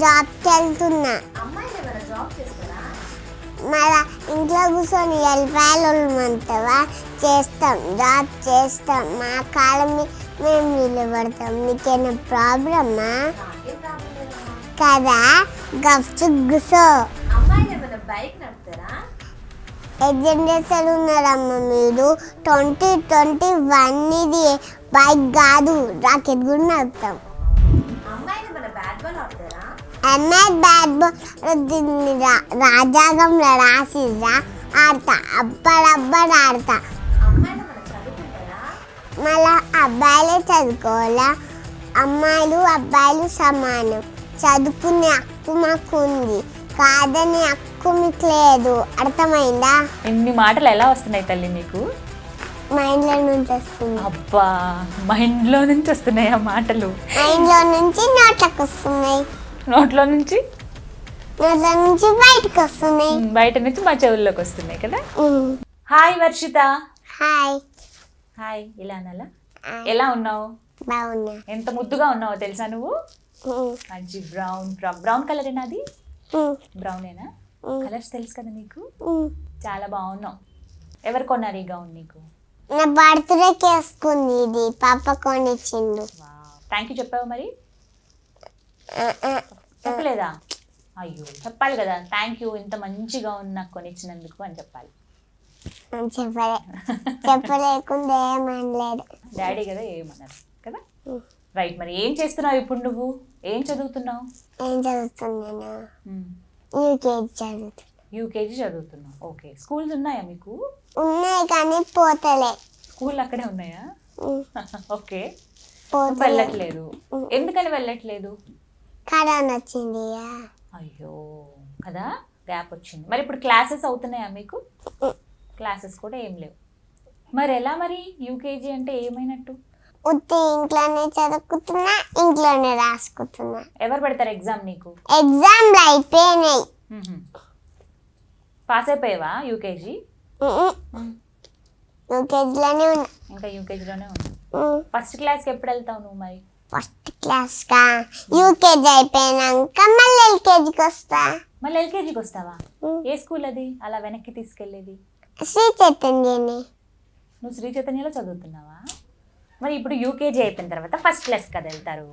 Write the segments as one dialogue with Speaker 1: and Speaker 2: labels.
Speaker 1: జాబ్కి వెళ్తున్నా. మళ్ళా ఇంట్లో కూర్చొని వెళ్ళిపోయామంటావా? చేస్తాం, జాబ్ చేస్తాం, మా కాలం మేము నిలబడతాం. నీకేమైనా ప్రాబ్లమా? కదా గఫ్చు గుసో ఎగ్జెండేషన్ ఉన్నారమ్మ మీరు. 2021 ఇది బైక్ కాదు, రాకెట్ కూడా నడుపుతాం. అమ్మాయి బ్యాట్ బాల్ రాజాగంలో రాసిరా ఆడతా, అబ్బడబ్బడు ఆడతా. మళ్ళా అబ్బాయిలే చదువుకోవాలా? అమ్మాయిలు అబ్బాయిలు సమానం. చదువుకునే హక్కు మాకు ఉంది, కాదని హక్కు మీకు లేదు. అర్థమైందా?
Speaker 2: ఇన్ని మాటలు ఎలా వస్తున్నాయి తల్లి మీకు?
Speaker 1: మైండ్లో నుంచి వస్తుంది.
Speaker 2: అబ్బా, మైండ్లో నుంచి వస్తున్నాయి ఆ మాటలు?
Speaker 1: మైండ్లో నుంచి నోట్లకు వస్తున్నాయి,
Speaker 2: నోట్లో నుంచి
Speaker 1: బయటకు వస్తున్నాయి,
Speaker 2: బయట నుంచి మా చెవుల్లోకి వస్తున్నాయి కదా. హాయ్ వర్షిత.
Speaker 1: హాయ్.
Speaker 2: హాయ్. ఇలా అనాలా? ఎలా ఉన్నావు?
Speaker 1: బాగున్నా.
Speaker 2: ఎంత ముద్దుగా ఉన్నావో తెలుసా నువ్వు? మంచి బ్రౌన్ కలర్ ఏనా? అది బ్రౌనేనా? కలర్స్ తెలుసు కదా నీకు? చాలా బాగున్నావు. ఎవరు కొన్నారు ఈ గౌన్ నీకు?
Speaker 1: నా బర్త్డేకి వేసుకుంది, ఇది పాప కొనిచ్చిండు.
Speaker 2: థ్యాంక్ యూ చెప్పావు మరి? చెప్పలేదా? అయ్యో, చెప్పాలి కదా. థ్యాంక్ యూ, ఇంత మంచిగా ఉంది నాకు కొనిచ్చినందుకు అని చెప్పాలి.
Speaker 1: చెప్పలేకుండా ఏమనలేదు.
Speaker 2: డాడీ కదా ఏమన్నారు కదా. రైట్. మరి ఏం చేస్తున్నావు ఇప్పుడు నువ్వు? ఏం చదువుతున్నావు?
Speaker 1: ఏం చదువుతున్నాను? యూకేజీ చదువుతున్నా.
Speaker 2: యూకేజీ చదువుతున్నావు. ఓకే. స్కూల్స్ ఉన్నాయా మీకు?
Speaker 1: ఉన్నాయి కానీ పోతలే.
Speaker 2: స్కూల్ అక్కడే ఉన్నాయా? ఓకే. వెళ్ళట్లేదు. ఎందుకని వెళ్ళట్లేదు?
Speaker 1: కరోనా వచ్చింది.
Speaker 2: అయ్యో కదా, గ్యాప్ వచ్చింది. మరి ఇప్పుడు క్లాసెస్ అవుతున్నాయా మీకు? క్లాసెస్ కూడా ఏం లేవు. మరి ఎలా మరి? యూకేజీ అంటే ఏమైనట్టు?
Speaker 1: ఉత్తి ఇంట్లోనే చదువుకుంటున్నా, ఇంట్లోనే రాసుకుంటున్నా.
Speaker 2: ఎవరు పెడతారు ఎగ్జామ్ నీకు?
Speaker 1: ఎగ్జామ్లు అయిపోయినాయి.
Speaker 2: Pass అయిపోయావా UKG?
Speaker 1: యూకేజీలోనే ఉన్నా.
Speaker 2: ఇంకా యూకేజీలోనే ఉన్నా. ఫస్ట్ క్లాస్కి ఎప్పుడు వెళ్తావు నువ్వు మరి?
Speaker 1: ఫస్ట్ క్లాస్కా యూకేజీ అయిపోయినాక మళ్ళీ ఎల్కేజీకి వస్తా.
Speaker 2: మళ్ళీ ఎల్కేజీకి వస్తావా? ఏ స్కూల్ అది అలా వెనక్కి తీసుకెళ్ళేది?
Speaker 1: శ్రీ చైతన్యని.
Speaker 2: నువ్వు శ్రీ చైతన్యలో చదువుతున్నావా? మరి ఇప్పుడు యూకేజీ అయిపోయిన తర్వాత ఫస్ట్ క్లాస్ కదా వెళ్తారు?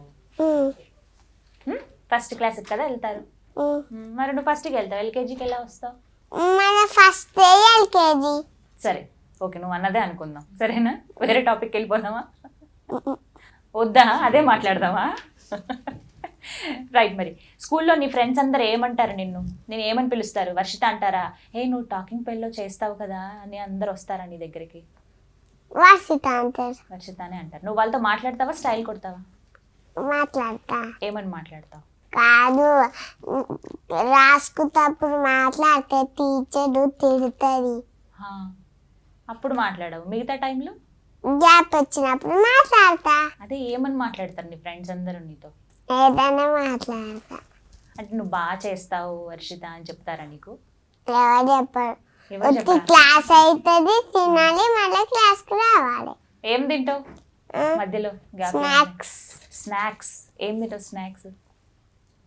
Speaker 2: ఫస్ట్ క్లాస్కి కదా వెళ్తారు. మరి నువ్వు ఫస్ట్కి వెళ్తావు, ఎల్కేజీకి ఎలా వస్తావు?
Speaker 1: మన ఫస్ట్ ఎల్కేజీ.
Speaker 2: సరే, ఓకే, నువ్వు అన్నదే అనుకుందాం. సరేనా? వేరే టాపిక్కి వెళ్ళిపోదామా? వద్దా? అదే మాట్లాడదామా? రైట్. మరి స్కూల్లో నీ ఫ్రెండ్స్ అందరు ఏమంటారు నిన్ను? నేను ఏమని పిలుస్తారు? వర్షిత అంటారా? నువ్వు టాకింగ్ పెళ్ళిలో చేస్తావు కదా అని అందరు వస్తారా నీ దగ్గరికి?
Speaker 1: వర్షిత అంటారు.
Speaker 2: వర్షిత అనే అంటారు. నువ్వు వాళ్ళతో మాట్లాడతావా, స్టైల్ కొడతావా?
Speaker 1: మాట్లాడతా.
Speaker 2: ఏమని మాట్లాడతావు?
Speaker 1: కాదు, రాసుకున్నప్పుడు మాట్లాడితే టీచర్ తిడుతుంది.
Speaker 2: అప్పుడు మాట్లాడవు? మిగతా టైంలో
Speaker 1: గ్యాప్ వచ్చినప్పుడు మాట్లాడతా.
Speaker 2: అదే ఏమని మాట్లాడతారు నీ ఫ్రెండ్స్ అందరూ నీతో?
Speaker 1: ఏదైనా మాట్లాడతా.
Speaker 2: అంటే నువ్వు బాగా చేస్తావు వర్షిత అని చెప్తారా నీకు?
Speaker 1: ఎవరు చెప్పరు. క్లాస్ అవుతుంది, తినాలి, మళ్ళీ క్లాస్కి రావాలి.
Speaker 2: ఏం తింటావు మధ్యలో?
Speaker 1: స్నాక్స్.
Speaker 2: స్నాక్స్ ఏం తింటావు? స్నాక్స్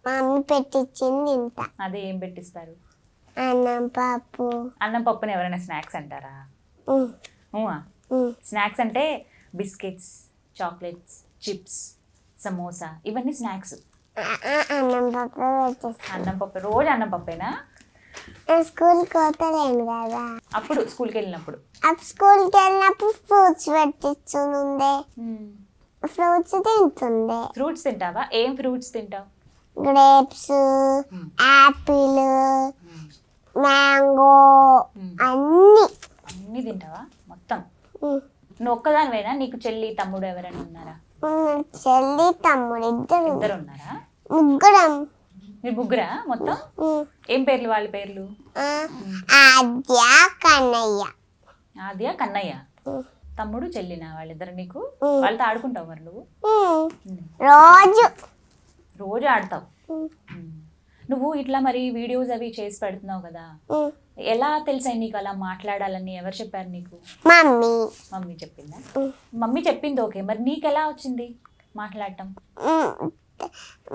Speaker 1: మమ్మీ పెట్టించింది తింటా.
Speaker 2: అదే ఏం పెట్టిస్తారు?
Speaker 1: అన్నం పప్పు.
Speaker 2: అన్నం పప్పుని ఎవరైనా స్నాక్స్ అంటారా? స్నాక్స్ అంటే బిస్కెట్స్, చాక్లెట్స్, చిప్స్, సమోసా, ఇవన్నీ స్నాక్స్.
Speaker 1: అన్నం పప్పు.
Speaker 2: అన్నం పప్పు. రోజు అన్నం పప్పేనా?
Speaker 1: స్కూల్కి పోతలేను కదా.
Speaker 2: అప్పుడు స్కూల్కి వెళ్ళినప్పుడు?
Speaker 1: స్కూల్కి వెళ్ళినప్పుడు ఫ్రూట్స్ పెట్టించుండే, ఫ్రూట్స్ తింటుండే.
Speaker 2: ఫ్రూట్స్ తింటావా? ఏం ఫ్రూట్స్ తింటావు?
Speaker 1: గ్రేప్స్, యాపిల్, మ్యాంగో,
Speaker 2: అన్నీ తింటావా మొత్తం? నువ్వు ఒక్కదానివేనా? నీకు చెల్లి తమ్ముడు ఎవరైనా ఉన్నారా?
Speaker 1: చెల్లి తమ్ముడు
Speaker 2: ఇద్దరు ఉన్నారా?
Speaker 1: ముగ్గురం.
Speaker 2: మీరు ముగ్గురా మొత్తం? ఏం పేర్లు వాళ్ళ పేర్లు?
Speaker 1: ఆద్య, కన్నయ్య.
Speaker 2: ఆద్య, కన్నయ్య. తమ్ముడు చెల్లినా వాళ్ళిద్దరు నీకు? వాళ్ళతో ఆడుకుంటావు మరి నువ్వు? రోజు ఆడతావు. నువ్వు ఇట్లా మరి వీడియోస్ అవి చేసి పెడుతున్నావు కదా, ఎలా తెలుసాయి నీకు అలా మాట్లాడాలని? ఎవరు చెప్పారు నీకు?
Speaker 1: మమ్మీ
Speaker 2: చెప్పిందా? మమ్మీ చెప్పింది. ఓకే, మరి నీకు ఎలా వచ్చింది మాట్లాడటం?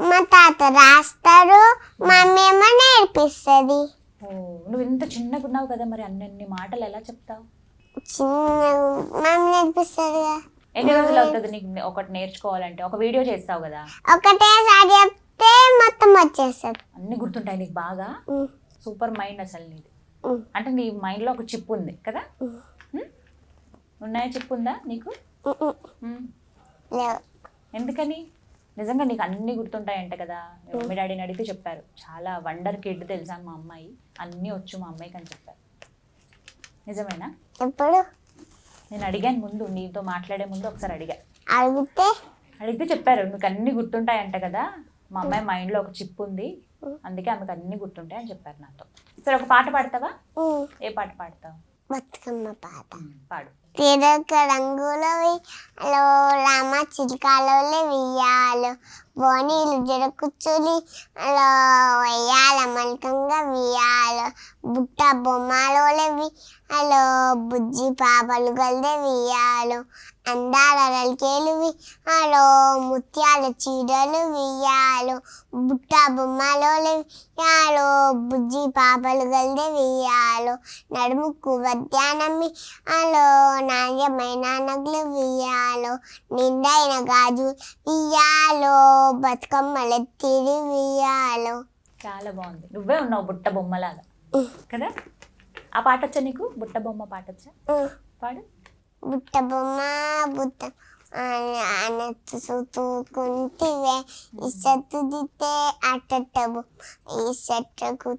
Speaker 1: మా తాత రాస్తారు, మమ్మీ ఏమో నేర్పిస్తుంది.
Speaker 2: ఓ, నువ్వు ఇంత చిన్నగా ఉన్నావు కదా, మరి అన్ని మాటలు ఎలా చెప్తావు?
Speaker 1: చిన్న మమ్మీ నేర్పిస్తుంది.
Speaker 2: ఎన్ని రోజులు అవుతుంది నీకు ఒకటి నేర్చుకోవాలంటే? ఒక వీడియో చేస్తావు కదా,
Speaker 1: ఒకటేసారి చెప్తే మొత్తం వచ్చేస్తుంది.
Speaker 2: అన్ని గుర్తుంటాయి నీకు బాగా? సూపర్ మైండ్ అసలు నీది. అంటే నీ మైండ్లో ఒక చిప్ ఉంది కదా? ఉన్నాయా? చిప్ ఉందా నీకు? ఎందుకని? నిజంగా నీకు అన్నీ గుర్తుంటాయంట కదా? మమ్మీ డాడీని అడిగితే చెప్పారు, చాలా వండర్ కిడ్ తెలుసా మా అమ్మాయి, అన్నీ వచ్చు మా అమ్మాయికి అని చెప్పారు. నిజమేనా?
Speaker 1: ఎప్పుడు?
Speaker 2: నేను అడిగాను ముందు, నీతో మాట్లాడే ముందు ఒకసారి అడిగితే చెప్పారు మీకు అన్నీ గుర్తుంటాయంట కదా, మా అమ్మాయి మైండ్లో ఒక చిప్ ఉంది, అందుకే ఆమెకు అన్నీ గుర్తుంటాయి అని చెప్పారు నాతో. సరే, ఒక పాట పాడతావా? ఏ పాట పాడతావు?
Speaker 1: బతుకమ్మ పాట
Speaker 2: పాడు.
Speaker 1: తిరక రంగులవి అలో రామ చిలుకాలో వియ్యాలో బోనీలు జరకుచ్చులి అలో వెయ్యాల మల్కంగా వియ్యాలో బుట్ట బొమ్మలోవి అలో బుజ్జి పాపలు గల్దే వియ్యాలో అందాల రలికేలువి అలో ముత్యాల చీరలు వియ్యాలో బుట్ట బొమ్మలోవి యాలో బుజ్జి పాపలు గల్దే వియ్యాలో నడుముకు వద్యానమ్మి అలో నాణ్యమైన నగలు వియ్యాలో నిండైన గాజు వియ్యాలో బతుకమ్మలెత్తిరి వియ్యాలో.
Speaker 2: చాలా బాగుంది, నువ్వే ఉన్నావు బుట్ట బొమ్మలాగా కదా. ఆ పాట వచ్చా నీకు? బుట్ట బొమ్మ పాట వచ్చా? పాడు.
Speaker 1: బుట్ట బొమ్మ బుట్ట అనకుంటివే ఇసత్తు దితే అట్టబు ఇసట్టు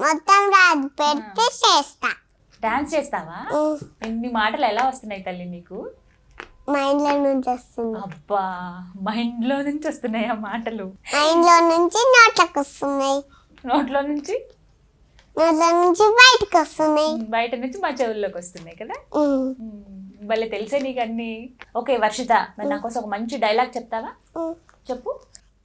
Speaker 1: మొత్తం రాదు, పెడితే చేస్తా.
Speaker 2: డాన్స్ చేస్తావా? ఇన్ని మాటలు ఎలా వస్తున్నాయి తల్లి నీకు?
Speaker 1: మైండ్లో నుంచి వస్తుంది.
Speaker 2: అబ్బా, మైండ్లో నుంచి వస్తున్నాయి ఆ మాటలు?
Speaker 1: మైండ్లో నుంచి నోట్లకు వస్తున్నాయి,
Speaker 2: నోట్లో నుంచి
Speaker 1: బయటకు వస్తున్నాయి,
Speaker 2: బయట నుంచి మా చెవుల్లోకి వస్తున్నాయి కదా. భలే తెలిసే నీకు అన్ని. ఓకే వర్షిత, మరి నా కోసం ఒక మంచి డైలాగ్ చెప్తావా? చెప్పు.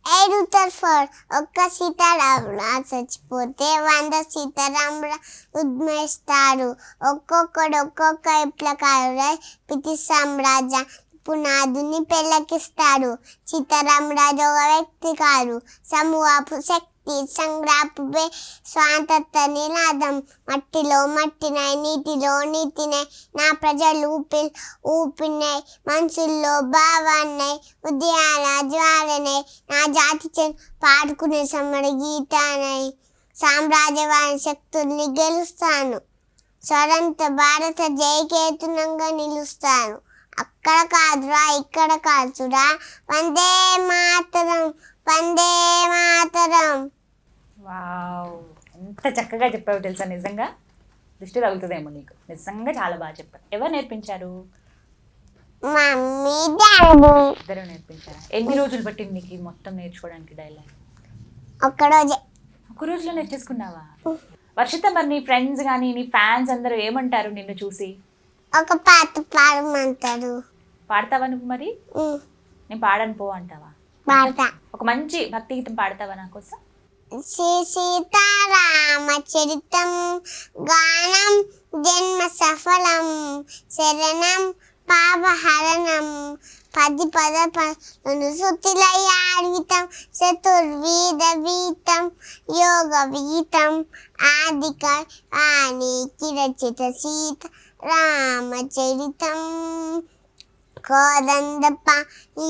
Speaker 1: ఎడుతారు ఫర్ ఒక్క సీతారాముల చచ్చిపోతే 100 సీతారాముల ఉద్మేస్తారు, ఒక్కొక్కడు ఒక్కొక్క విప్లకారులై పిటి సామ్రాజ్య పునాదుని పెళ్ళకిస్తారు. సీతారామరాజు ఒక వ్యక్తి కాదు, సమూహపు శక్తి, సంగ్రాపు స్వాతంత్ర నినాదం. మట్టిలో మట్టినై, నీటిలో నీతినై, నా ప్రజలు ఊపినై, మనుషుల్లో భావాన్నై, ఉదయాల జ్వాలనై, నా జాతి పాడుకునే సమర గీతానై, సామ్రాజ్యవాద శక్తుల్ని గెలుస్తాను, స్వతంత్ర భారత జయకేతనంగా నిలుస్తాను. అక్కడ కాదురా, ఇక్కడ కాదురా, వందే మాతరం, వందే మాతరం.
Speaker 2: వావ్, ఎంత చక్కగా చెప్పావు తెలుసా. నిజంగా దృష్టి తగులుతుందేమో నీకు, నిజంగా చాలా బాగా చెప్పావు. ఎవరు నేర్పించారు?
Speaker 1: మమ్మీ డాడీ
Speaker 2: ఇద్దరు నేర్పించారా? ఎన్ని రోజులు పట్టింది నీకు మొత్తం నేర్చుకోవడానికి డైలాగ్?
Speaker 1: ఒక్కరోజే.
Speaker 2: ఒక రోజులో నేర్చేసుకున్నావా? వర్షిత, మరి నీ ఫ్రెండ్స్ కానీ నీ ఫ్యాన్స్ అందరూ ఏమంటారు నిన్ను చూసి?
Speaker 1: ఒక పాట పాడమంటారు.
Speaker 2: పాడతావా నువ్వు? మరి నేను పాడను పో అంటావా?
Speaker 1: పాడతా.
Speaker 2: ఒక మంచి భక్తి గీతం పాడతావా నా కోసం?
Speaker 1: శ్రీ సీతారామ చరితం గానం జన్మ సఫలం శరణం పాపహరణం 10 పదపను శృతిలయార్వితం చతుర్వేద వీతం యోగ వీతం ఆదిక ఆనికి రచిత సీత రామచరితం కోదండప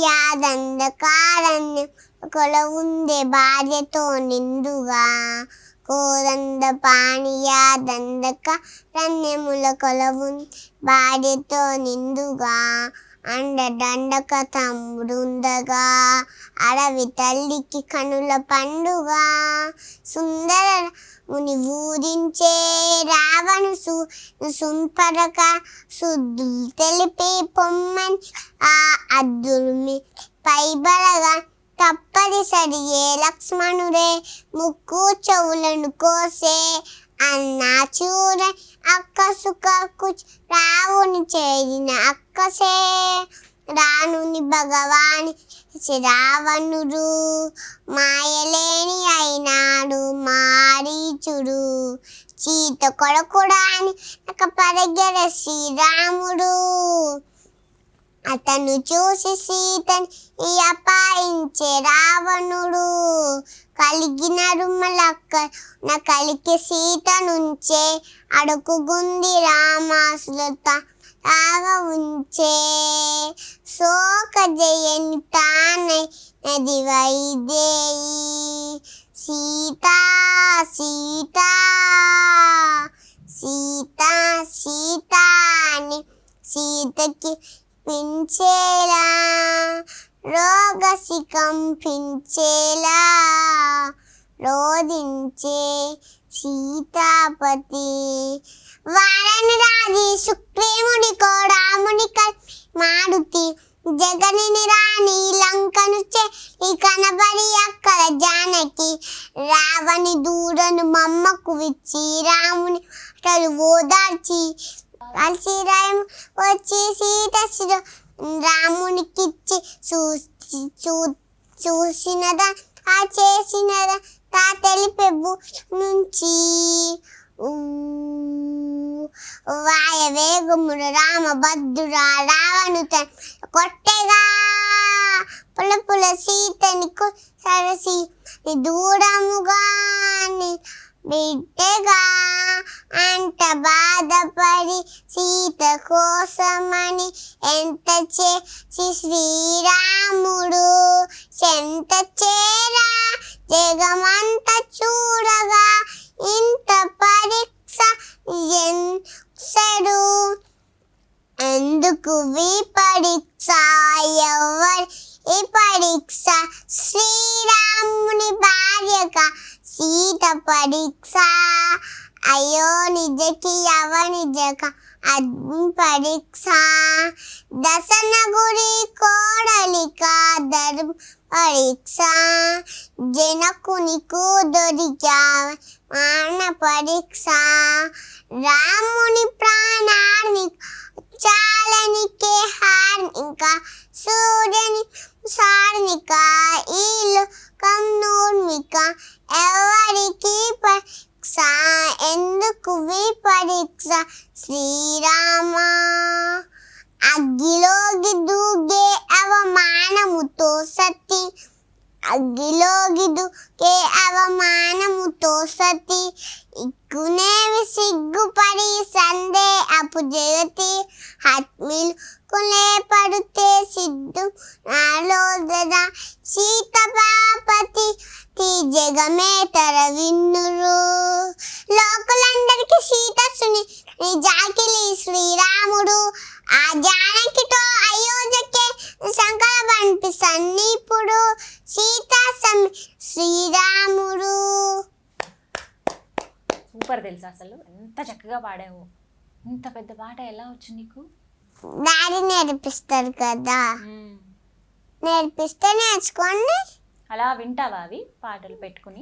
Speaker 1: యాదండ కారణ్యం కొలవుందే భార్యతో నిండుగా కోదండ పాణియా దండక రణ్యముల కొలవు భార్యతో నిండుగా అండ దండక తమ్ముడుండగా అడవి తల్లికి కనుల పండుగ సుందర ముని ఊరించే రావణు సుంపరక శుద్ధులు తెలిపి పొమ్మని ఆ అద్దులు పైబలగా తప్పనిసరి ఏ లక్ష్మణుడే ముక్కు చెవులను కోసే అన్నా చూడ అక్కసుకకు రావుని చేరిన అక్కసే రానుని భగవాని రావణుడు మాయలేని అయినాడు మారీచుడు చీత కొడకుడా అని ఒక పరిగెడ శ్రీరాముడు అతను చూసి సీతని అపాయించే రావణుడు. కలిగిన రుమలక్క కలికి సీత నుంచే అడుగుగుంది రామాసులత తాగా ఉంచే. శోక జయని తానై నది వైదేయి. సీతా సీతా సీతా సీతా అని సీతకి పించేలా రోగసి కంపించేలా రోధించే సీతాపతి. వారని రాజి సుగ్రీవుడికో రాముని మారుతి. జగనిని రాణి లంకను చెలి కనబడి అక్కడ జానకి. రావణి దూడను మమ్మకు విచ్చి రాముని అతడు ఓదార్చి. కలిసి రాము వచ్చి సీత రామునికిచ్చి చూసినదా ఆ చేసినదా తా తెలిపెవ్వు నుంచి. వాయవేగముడు రామభద్రుడా రావణు కొట్టెగా పుల సీతని సరసి దూరముగా బిడ్డగా అంట బాధపడి సీత కోసమని ఎంత చేసి శ్రీరాముడు చెంత చేరా జగమంత చూడగా ఇంత పరీక్ష ఎంసడు. ఎందుకు విపరీక్ష ఎవరి పరీక్ష శ్రీరాముని భార్యగా సీత పరీక్ష. అయ్యో నిజకి అవ నిజక అగ్ని పరీక్ష. దశనగురి కోడలిక ధర్మ పరీక్ష. జనకునికు దొరికా మాన పరీక్ష. రాముని ప్రాణాన్ని చాలనికే హార్నిక సూర్యుని సార్నిక ఈలు కన్నూర్మిక ఎవరికి పరీక్ష ఎందుకు విపరీక్ష శ్రీరామ. అగ్గిలోకి దూగే అవమానముతో సతి. అగ్గిలోకి దూగే అవమానముతో సతి. ఇక్కునేవి సిగ్గుపడి సందేహపు జగతి. ఆత్మీయులు కొనే పడితే సిద్ధు నాలోదన సీత బాపతి జగమే తర విన్నురు. లోకులందరికీ సీతసుని జాకిలి శ్రీరాముడు. ఆ జానకితో అయోధ్యకే సంకల్పంపి సన్నిపుడు. సీతా సమి శ్రీరాముడు.
Speaker 2: సూపర్ తెలుసా అసలు ఎంత చక్కగా పాడావు. ఇంత పెద్ద పాట ఎలా వచ్చింది నీకు?
Speaker 1: డాడీ నేర్పిస్తారు కదా, నేర్పిస్తే నేర్చుకోండి.
Speaker 2: అలా వింటావా అవి పాటలు పెట్టుకుని?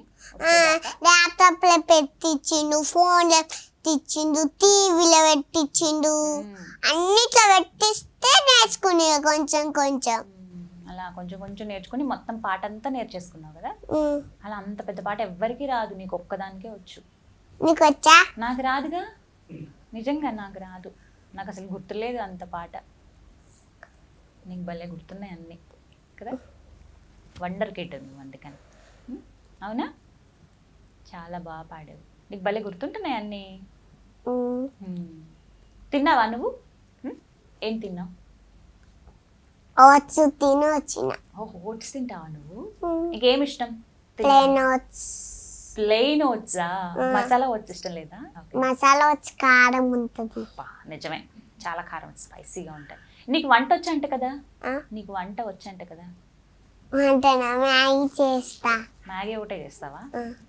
Speaker 1: ల్యాప్టాప్లో పెట్టించిండు, ఫోన్లో పెట్టించిండు, టీవీలో పెట్టించిండు, అన్నిట్లో పెట్టిస్తే నేర్చుకునే కొంచెం కొంచెం.
Speaker 2: అలా కొంచెం కొంచెం నేర్చుకుని మొత్తం పాట అంతా నేర్చేసుకున్నావు కదా. అలా అంత పెద్ద పాట ఎవ్వరికి రాదు, నీకు ఒక్కదానికే వచ్చు.
Speaker 1: నీకు వచ్చా?
Speaker 2: నాకు రాదుగా, నిజంగా నాకు రాదు. నాకు అసలు గుర్తులేదు అంత పాట. నీకు భలే గుర్తున్నాయి అన్నీ కదా. వండర్ కిడ్ నువ్వు అందుకని. అవునా, చాలా బాగా పాడావు. నీకు భలే గుర్తుంటున్నాయి అన్నీ. తిన్నావా నువ్వు? ఏం తిన్నావు?
Speaker 1: ఓట్స్ తిని వచ్చిన.
Speaker 2: ఓట్స్ తింటావా నువ్వు? నీకేం ఇష్టం?
Speaker 1: Plain oats.
Speaker 2: ప్లెయిన్ ఓట్సా? మసాలా ఓట్స్ ఇష్టం లేదా?
Speaker 1: మసాలా ఓట్స్ కారం ఉంటుంది.
Speaker 2: నిజమే, చాలా కారం, స్పైసీగా ఉంటాయి. నీకు వంట వచ్చంట కదా? నీకు వంట వచ్చంట కదా?
Speaker 1: మ్యాగీ చేస్తా.
Speaker 2: మ్యాగీ ఒకటే చేస్తావా?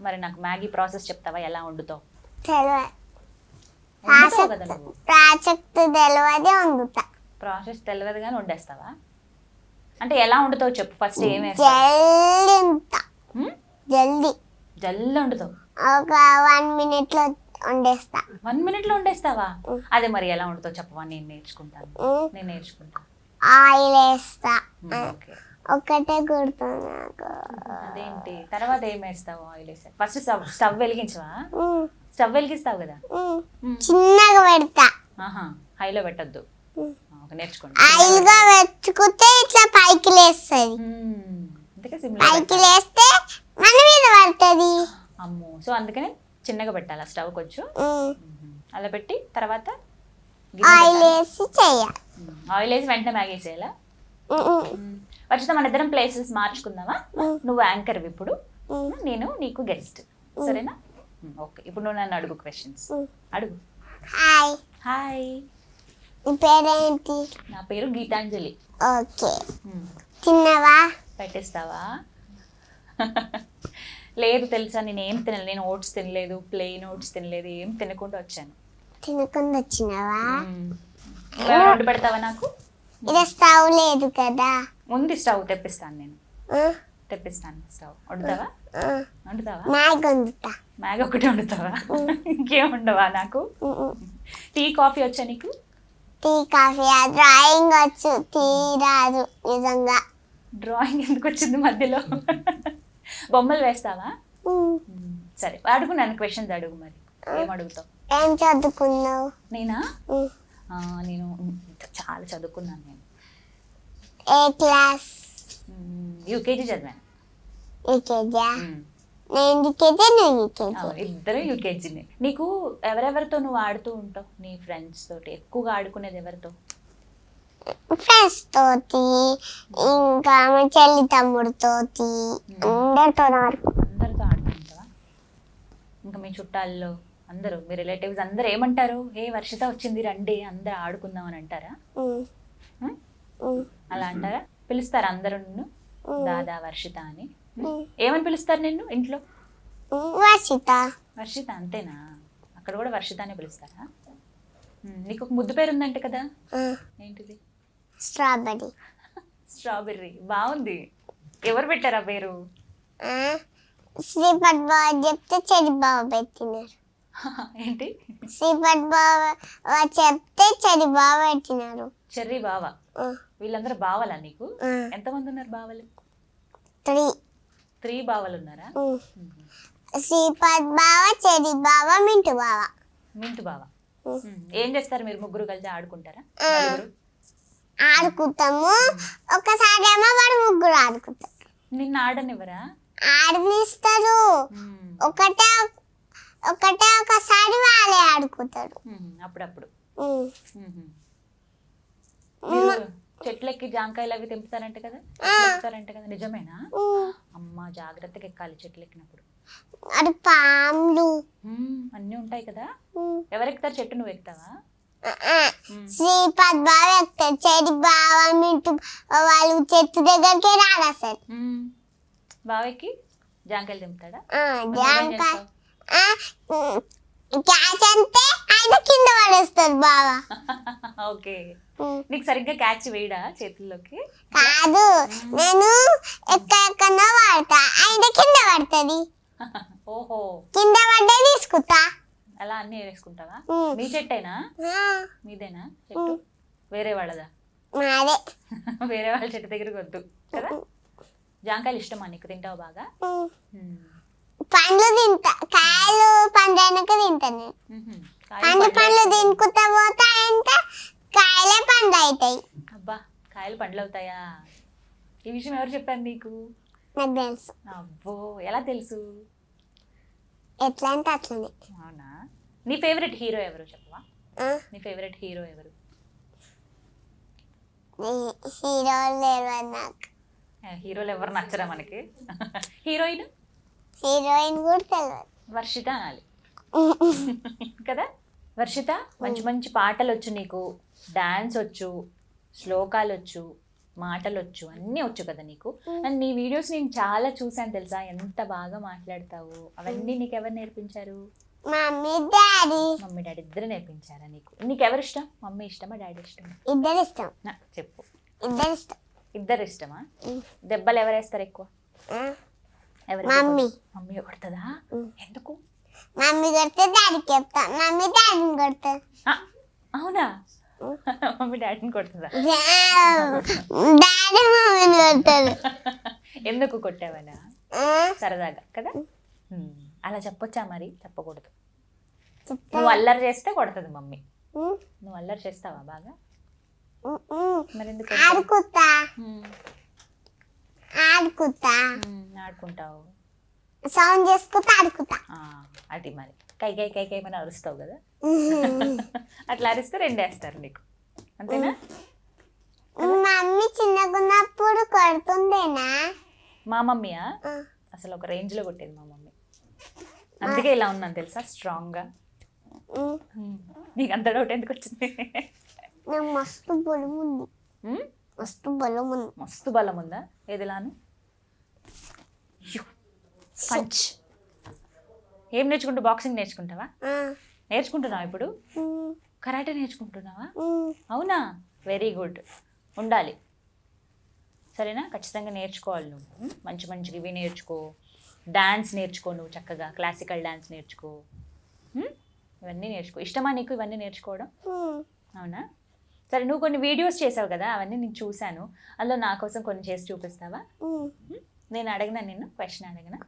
Speaker 2: మరి నాకు మ్యాగీ ప్రాసెస్ చెప్తావా, ఎలా వండుతావు? ప్రాసెస్ తెలియదు కానీ వండేస్తావా? అంటే ఎలా వండుతావు చెప్పు ఫస్ట్.
Speaker 1: జల్దీ
Speaker 2: జల్దీ వండుతావు?
Speaker 1: ఒక 1 minute లో వండేస్తా.
Speaker 2: 1 minute లో వండేస్తావా? అదే మరి ఎలా వండుతావు చెప్పవా, నేను నేర్చుకుంటాను. నేను నేర్చుకుంటాను.
Speaker 1: ఆయిల్ వేస్తా. ఒకటే గుర్తు నాకు.
Speaker 2: అదేంటి తర్వాత ఏం వేస్తావు? ఆయిల్ వేస్తా. ఫస్ట్ స్టవ్ వెలిగించవా? స్టవ్ వెలిగిస్తావు కదా?
Speaker 1: చిన్నగా పెడతా.
Speaker 2: హైలో పెట్టద్దు. నేర్చుకోండి.
Speaker 1: ఆయిల్గా పెట్టుకుంటే ఇట్లా పైకి లేస్తుంది.
Speaker 2: అందుకే
Speaker 1: పైకి లేస్తే మన మీద పడుతుంది.
Speaker 2: అమ్మో, సో అందుకనే చిన్నగా పెట్టాలి స్టవ్ కొంచెం. అలా పెట్టి తర్వాత
Speaker 1: ఆయిల్ వేసి చేయాలి.
Speaker 2: ఆయిల్ వేసి వెంటనే మ్యాగీ వేసేయాలా? వర్షిత, మన ఇద్దరం ప్లేసెస్ మార్చుకుందామా? నువ్వు యాంకర్ ఇప్పుడు, నేను నీకు గెస్ట్, సరేనా? ఓకే, ఇప్పుడు నువ్వు నన్ను అడుగు క్వశ్చన్స్. అడుగు.
Speaker 1: హాయ్.
Speaker 2: హాయ్.
Speaker 1: నీ పేరేంటి?
Speaker 2: నా పేరు గీతాంజలి.
Speaker 1: ఓకే. తిన్నావా?
Speaker 2: పెట్టేస్తావా? లేదు తెలుసా, నేను ఏం తినలేదు. నేను ఓట్స్ తినలేదు, ప్లెయిన్ ఓట్స్ తినలేదు, ఏం తినకుండా వచ్చాను.
Speaker 1: తినకుండా వచ్చినావా?
Speaker 2: వండి పెడతావా నాకు?
Speaker 1: ఇది స్టవ్ లేదు కదా.
Speaker 2: ముందు స్టవ్ తెప్పిస్తాను, నేను తెప్పిస్తాను. స్టవ్ వండుతావా? వండుతావా?
Speaker 1: మ్యాగీ వండుతా.
Speaker 2: మ్యాగీ ఒకటి వండుతావా? ఇంకేం ఉండవా నాకు? టీ కాఫీ వచ్చా నీకు?
Speaker 1: టీ కాఫీ డ్రాయింగ్ వచ్చు, టీ రాదు నిజంగా.
Speaker 2: డ్రాయింగ్ ఎందుకు వచ్చింది మధ్యలో? బొమ్మలు వేస్తావా? సరే, అడుగు నన్ను క్వశ్చన్స్ అడుగు. మరి ఏం అడుగుతావు?
Speaker 1: ఏం చదువుకున్నావు?
Speaker 2: నేనా? నేను చాలా చదువుకున్నాను. నేను
Speaker 1: ఏ క్లాస్?
Speaker 2: యూకేజీ చదివాను.
Speaker 1: యూకేజా? నేను యూకేజీ, నువ్వు యూకేజీ.
Speaker 2: ఇద్దరు యూకేజీని. నీకు ఎవరెవరితో నువ్వు ఆడుతూ ఉంటావు? నీ ఫ్రెండ్స్ తోటి ఎక్కువగా ఆడుకునేది ఎవరితో?
Speaker 1: ఫ్రెండ్స్ తోటి, ఇంకా మా చెల్లి తమ్ముడితోటి, అందరితో
Speaker 2: ఆడుకుంటావా? ఇంకా మీ చుట్టాల్లో అందరూ, మీ రిలేటివ్స్ అందరు ఏమంటారు? ఏ వర్షిత వచ్చింది రండి అందరు ఆడుకుందాం అని అంటారా? అలా అంటారా? పిలుస్తారా అందరూ నిన్ను దాదా వర్షిత అని? ఏమని పిలుస్తారు నిన్ను ఇంట్లో?
Speaker 1: వర్షిత.
Speaker 2: వర్షిత అంతేనా? అక్కడ కూడా వర్షిత అని పిలుస్తారా? నీకు ఒక ముద్దు పేరు ఉందంటే కదా, ఏంటిది?
Speaker 1: స్ట్రాబెర్రీ.
Speaker 2: స్ట్రాబెర్రీ బాగుంది. ఎవరు పెట్టారా పేరు?
Speaker 1: శ్రీపద్ బావ చెప్తే చెరి బావ పెట్టినారు.
Speaker 2: ఏంటి?
Speaker 1: శ్రీపద్ బావ చెప్తే చెరి బావ పెట్టినారు.
Speaker 2: చెర్రీ బావ. వీళ్ళందరూ బావలా నీకు? ఎంతమంది ఉన్నారు బావలు? 3 బావలు ఉన్నారా?
Speaker 1: శ్రీపద్ బావ, చెరి బావ, మింటు బావ.
Speaker 2: మింటు బావ. ఏం చేస్తారు మీరు ముగ్గురు కలిసి? ఆడుకుంటారా?
Speaker 1: ఆడుకుంటాము. ఒకసారి ఏమో వాడు ముగ్గురు ఆడుకుంటారు.
Speaker 2: నిన్ను ఆడనివ్వరా?
Speaker 1: ఆడనిస్తారు. ఒకసారి వాళ్ళే ఆడుకుంటారు
Speaker 2: అప్పుడప్పుడు. చెట్లెక్కి జాంకాయలు అవి తెంపుతారంట కదా, తెంపుతారంట కదా, నిజమేనా? అమ్మ జాగ్రత్తగా ఎక్కాలి చెట్లు ఎక్కినప్పుడు.
Speaker 1: అది పాములు
Speaker 2: అన్నీ ఉంటాయి కదా. ఎవరెక్తారు చెట్టు? నువ్వు ఎక్కుతావా?
Speaker 1: శ్రీపద్ బావ ఎక్కుతాడు. చెడి బావ, మింటు వాళ్ళు చెట్టు దగ్గరికి రాదు అసలు.
Speaker 2: బావకి జాంకాయలు తెంపుతాడా?
Speaker 1: క్యాచ్ అంటే ఆయన కింద పడేస్తాడు బావ.
Speaker 2: ఓకే. నీకు సరిగ్గా క్యాచ్ వేయడా చేతుల్లోకి?
Speaker 1: కాదు, నేను ఎక్కడెక్కడో వాడతా, ఆయన కింద పడుతుంది.
Speaker 2: ఓహో,
Speaker 1: కింద పడ్డా తీసుకుంటా.
Speaker 2: అలా అన్ని వేసుకుంటావా? మీ చెట్టేనా? మీదేనా చెట్టు? వేరే వాళ్ళదా?
Speaker 1: మాదే.
Speaker 2: వేరే వాళ్ళ చెట్టు దగ్గరికి వద్దు కదా. జాంకాయలు ఇష్టమా నీకు? తింటావు బాగా?
Speaker 1: పండ్లు తింటా. కాయలు పండ్లైనాక తింటా నేను. పండ్లు తినుకుంటా పోతా అంటే కాయలే పండ్లు అవుతాయి.
Speaker 2: అబ్బా, కాయలు పండ్లు అవుతాయా? ఈ విషయం ఎవరు చెప్పారు నీకు?
Speaker 1: నాకు తెలుసు.
Speaker 2: అబ్బో, ఎలా తెలుసు?
Speaker 1: ఎట్లా అంటే అట్లనే.
Speaker 2: అవునా? నీ ఫేవరెట్ హీరో ఎవరు చెప్పవా? నీ ఫేవరెట్ హీరో ఎవరు?
Speaker 1: హీరోలు లేరు నాకు.
Speaker 2: హీరోలు ఎవరు నచ్చరా మనకి? హీరోయిన్?
Speaker 1: హీరోయిన్ కూడా తెలియదు.
Speaker 2: వర్షిత అనాలి కదా. వర్షిత, మంచి మంచి పాటలు వచ్చు నీకు, డాన్స్ వచ్చు, శ్లోకాలు వచ్చు, మాటలు వచ్చు, అన్నీ వచ్చు కదా నీకు. అండ్ నీ వీడియోస్ నేను చాలా చూసాను తెలుసా, ఎంత బాగా మాట్లాడతావు. అవన్నీ నీకు ఎవరు నేర్పించారు?
Speaker 1: Mummy daddy.
Speaker 2: మమ్మీ డాడీ ఇద్దరు నేర్పించారా నీకు? నీకెవరు ఇష్టం? మమ్మీ ఇష్టమా, డాడీ ఇష్టమా?
Speaker 1: ఇద్దరు ఇష్టం.
Speaker 2: చెప్పు.
Speaker 1: ఇద్దరు ఇష్టం.
Speaker 2: ఇద్దరు ఇష్టమా? దెబ్బలు ఎవరేస్తారు ఎక్కువ?
Speaker 1: మమ్మీ.
Speaker 2: మమ్మీ కొడుతుందా? ఎందుకు?
Speaker 1: మమ్మీ కొడితే డాడీకి చెప్తా, మమ్మీ డాడీని కొడుతుంది.
Speaker 2: అవునా? మమ్మీ డాడీని కొడుతుందా?
Speaker 1: డాడీ మమ్మీని కొడతాడు.
Speaker 2: ఎందుకు కొట్టావనా? సరదాగా కదా. అలా చెప్పొచ్చా? మరి చెప్పకూడదు. నువ్వు అల్లరి చేస్తే కొడుతుంది మమ్మీ. నువ్వు అల్లరి చేస్తావా బాగా? మరి ఎందుకు
Speaker 1: ఆడుకుంటా
Speaker 2: ఉమ్,
Speaker 1: ఆడుకుంటా
Speaker 2: ఆడుకుంటావు.
Speaker 1: సౌండ్ చేసుకుంటా ఆడుకుంటా.
Speaker 2: ఆ, అది మరి కై కై కై కై అని అరుస్తావు కదా, అట్లా అరిస్తే రెండేస్తారు నీకు, అంతేనా?
Speaker 1: మమ్మీ చిన్నగా ఉన్నప్పుడు కొడుతుండేనా?
Speaker 2: మా మమ్మీయా అసలు ఒక రేంజ్లో కొట్టేది మా మమ్మీ, అందుకే ఇలా ఉన్నాను తెలుసా, స్ట్రాంగ్గా. నీకు అంత డౌట్ ఎందుకు వచ్చింది?
Speaker 1: నాకు మస్తు బలం ఉంది, మస్తు బలం ఉంది.
Speaker 2: మస్తు బలం ఉందా? ఏదిలాను పంచ్. ఏం నేర్చుకుంటూ? బాక్సింగ్ నేర్చుకుంటావా? నేర్చుకుంటున్నావా ఇప్పుడు? కరాటే నేర్చుకుంటున్నావా? అవునా? వెరీ గుడ్, ఉండాలి. సరేనా? ఖచ్చితంగా నేర్చుకోవాలి నువ్వు. మంచి మంచిగా ఇవి నేర్చుకో, డాన్స్ నేర్చుకో, నువ్వు చక్కగా క్లాసికల్ డాన్స్ నేర్చుకో, ఇవన్నీ నేర్చుకో. ఇష్టమా నీకు ఇవన్నీ నేర్చుకోవడం? అవునా? సరే, నువ్వు కొన్ని వీడియోస్ చేసావు కదా, అవన్నీ నేను చూశాను. అందులో నా కోసం కొన్ని చేసి చూపిస్తావా? నేను అడిగినా, నిన్ను క్వశ్చన్ అడిగినా,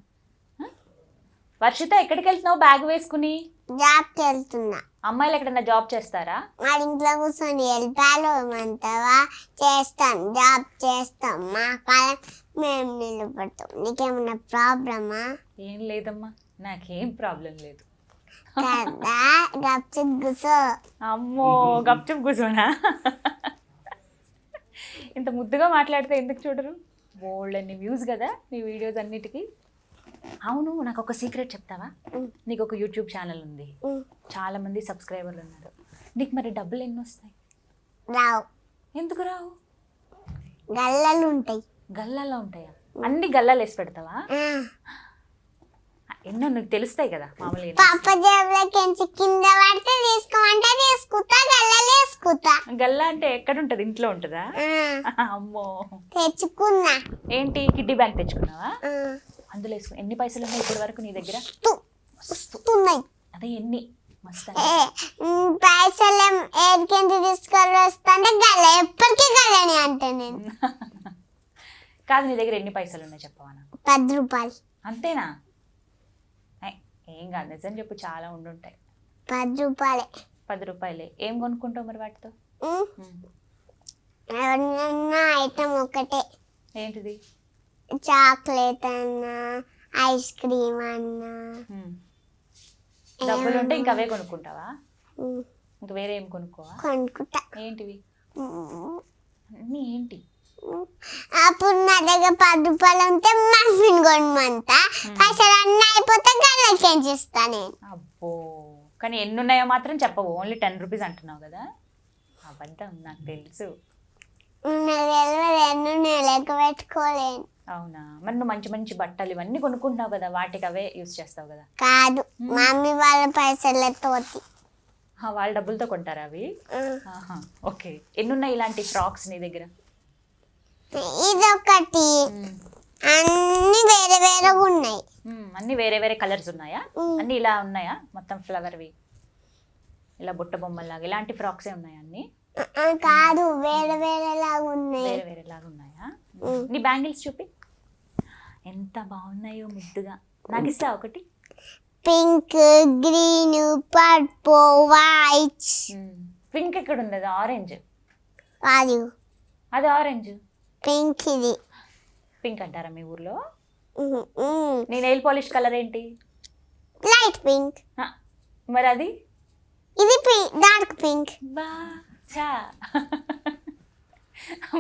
Speaker 2: వర్షిత ఎక్కడికి వెళ్తున్నావు బ్యాగ్ వేసుకుని?
Speaker 1: జాబ్కి వెళ్తున్నా.
Speaker 2: అమ్మాయిలు ఎక్కడన్నా జాబ్ చేస్తారా?
Speaker 1: మా ఇంట్లో కూర్చొని వెళ్ళిపోయాలో అంటావా? చేస్తాం, జాబ్ చేస్తాం, మా కాలం మేము నిలబడతాం. నీకేమన్నా ప్రాబ్లమా?
Speaker 2: ఏం లేదమ్మా, నాకేం ప్రాబ్లం లేదు
Speaker 1: కదా, గప్చిప్ కూర్చో.
Speaker 2: అమ్మో, గప్చుప్ కూర్చోనా? ఇంత ముద్దుగా మాట్లాడితే ఎందుకు చూడరు? బోల్డన్ని వ్యూస్ కదా నీ వీడియోస్ అన్నిటికీ. అవును, నాకు ఒక సీక్రెట్ చెప్తావా? నీకు ఒక యూట్యూబ్ ఛానల్ ఉంది, చాలా మంది సబ్స్క్రైబర్లు ఉన్నారు. నీకు మరి డబ్బులు ఎన్ని వస్తాయి?
Speaker 1: రావు.
Speaker 2: ఎందుకు రావు?
Speaker 1: గల్లలు ఉంటాయి.
Speaker 2: గల్లాలో ఉంటాయా? అన్ని గల్లాలు వేసి పెడతావా? ఎన్నో నీకు తెలుస్తాయి కదా మామూలుగా.
Speaker 1: పాప జేబులోకి కింద పడితే తీసుకోమంటే తీసుకుంటా, గల్లలు వేసుకుంటా.
Speaker 2: గల్లా అంటే ఎక్కడ ఉంటుంది? ఇంట్లో ఉంటుందా? అమ్మో,
Speaker 1: తెచ్చుకున్నా.
Speaker 2: ఏంటి, కిడ్డీ బ్యాంక్ తెచ్చుకున్నావా? అందులో వేసుకుని ఎన్ని పైసలు ఉన్నాయి ఇప్పటి వరకు నీ దగ్గర?
Speaker 1: ఉన్నాయి.
Speaker 2: అదే ఎన్ని? మస్తు
Speaker 1: పైసలు ఏడికింటి తీసుకొని వస్తాంటే గల్ల, ఎప్పటికీ గల్లని అంటే నేను.
Speaker 2: కాదు, నీ దగ్గర ఎన్ని పైసలు ఉన్నాయి చెప్పవా నాకు?
Speaker 1: 10 రూపాయలు.
Speaker 2: అంతేనా? ఏం కాదు, నిజం చెప్పు, చాలా ఉండుంటాయి.
Speaker 1: 10 రూపాయలే.
Speaker 2: 10 రూపాయలే. ఏం కొనుక్కుంటావు మరి వాటితో?
Speaker 1: ఎవరినన్నా ఐటమ్ ఒకటే.
Speaker 2: ఏంటిది?
Speaker 1: చాక్లెట్ అన్నా, ఐస్ క్రీమ్ అన్నా.
Speaker 2: డబ్బులు ఉంటే ఇంకా అవే కొనుక్కుంటావా? ఇంకా వేరే ఏం కొనుక్కోవా?
Speaker 1: కొనుక్కుంటా.
Speaker 2: ఏంటివి అన్నీ? ఏంటి?
Speaker 1: అప్పుడు నా దగ్గర 10 రూపాయలు ఉంటే మఫిన్ కొనమంతా, పైసలు అన్నీ అయిపోతే గల్లకి ఇస్తా నేను.
Speaker 2: అబ్బో, కానీ ఎన్ని ఉన్నాయో మాత్రం చెప్పవు, ఓన్లీ 10 రూపీస్ అంటున్నావు కదా. అబద్ధం, నాకు తెలుసు.
Speaker 1: ఎన్ని లెక్క పెట్టుకోలేను.
Speaker 2: అవునా? మరి నువ్వు మంచి మంచి బట్టలు ఇవన్నీ కొనుక్కుంటున్నావు కదా, వాటికి అవే యూజ్ చేస్తావు కదా?
Speaker 1: కాదు, మమ్మీ వాళ్ళ పైసలతో.
Speaker 2: వాళ్ళ డబ్బులతో కొంటారా అవి? ఓకే. ఎన్ని ఉన్నాయి ఇలాంటి ఫ్రాక్స్ నీ దగ్గర?
Speaker 1: ఇదొకటి, అన్ని వేరే వేరే ఉన్నాయి.
Speaker 2: అన్ని వేరే వేరే కలర్స్ ఉన్నాయా? అన్ని ఇలా ఉన్నాయా మొత్తం ఫ్లవర్వి, ఇలా బుట్ట బొమ్మలాగా ఇలాంటి ఫ్రాక్సే ఉన్నాయా అన్ని?
Speaker 1: కాదు, వేరే వేరే లాగా ఉన్నాయి.
Speaker 2: వేరే వేరే లాగా ఉన్నాయా? నీ బ్యాంగిల్స్ చూపి, ఎంత బాగున్నాయో ముద్దుగా. నాకు ఇస్తా ఒకటి?
Speaker 1: Pink, green, purple, white.
Speaker 2: Pink ఎక్కడ ఉంది? అది ఆరెంజ్.
Speaker 1: కాదు,
Speaker 2: అది ఆరెంజ్.
Speaker 1: పింక్. ఇది
Speaker 2: పింక్ అంటారా మీ ఊర్లో? నీ నెయిల్ పాలిష్ కలర్ ఏంటి?
Speaker 1: Light pink.
Speaker 2: మరి అది?
Speaker 1: ఇది పింక్, డార్క్ పింక్.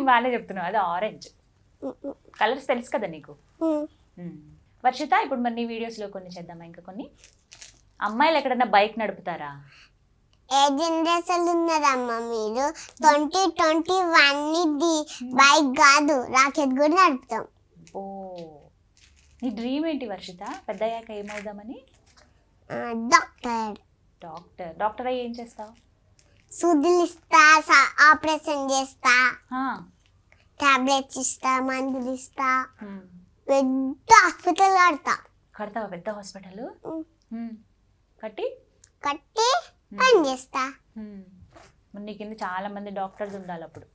Speaker 2: బాగానే చెప్తున్నావు, అది ఆరెంజ్. కలర్స్ తెలుసు కదా నీకు. వర్షిత, ఇప్పుడు మరి నీ వీడియోస్లో కొన్ని చేద్దామా? ఇంకా కొన్ని. అమ్మాయిలు ఎక్కడన్నా బైక్ నడుపుతారా?
Speaker 1: ఏ జనరేషన్ ఉన్నదమ్మా మీరు? 2021 బైక్ కాదు, రాకెట్ కూడా నడుపుతాం.
Speaker 2: ఓ, నీ డ్రీమ్ ఏంటి వర్షిత? పెద్దయ్యాక ఏమవుదామని?
Speaker 1: డాక్టర్.
Speaker 2: డాక్టర్. డాక్టర్ అయ్యి ఏం చేస్తావు?
Speaker 1: సూదులు ఇస్తా, ఆపరేషన్ చేస్తా, టాబ్లెట్స్ ఇస్తా, మందులు ఇస్తా, పెద్ద హాస్పిటల్ కడతా.
Speaker 2: కడతావా పెద్ద హాస్పిటల్? కట్టి
Speaker 1: పని చేస్తా.
Speaker 2: నీ కింద చాలా మంది డాక్టర్స్ ఉండాలి అప్పుడు.